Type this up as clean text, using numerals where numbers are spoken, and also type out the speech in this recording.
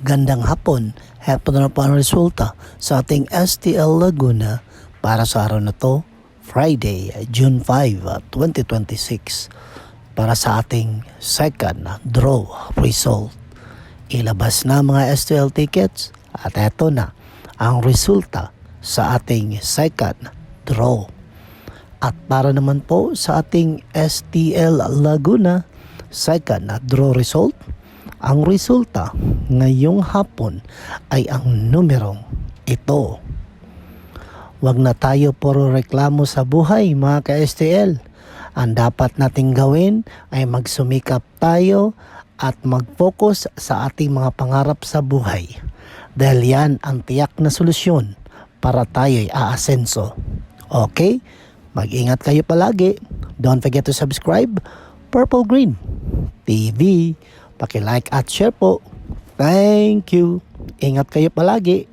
Gandang hapon, heto na po ang resulta sa ating STL Laguna para sa araw na to, Friday, June 5, 2026. Para sa ating second draw result. Ilabas na mga STL tickets at heto na ang resulta sa ating second draw. At para naman po sa ating STL Laguna second draw result, ang resulta ngayong hapon ay ang numerong ito. Huwag na tayo puro reklamo sa buhay mga ka-STL. Ang dapat nating gawin ay magsumikap tayo at mag-focus sa ating mga pangarap sa buhay. Dahil yan ang tiyak na solusyon para tayo'y aasenso. Okay? Mag-ingat kayo palagi. Don't forget to subscribe Purple Green TV. Paki-like at share po. Thank you. Ingat kayo palagi.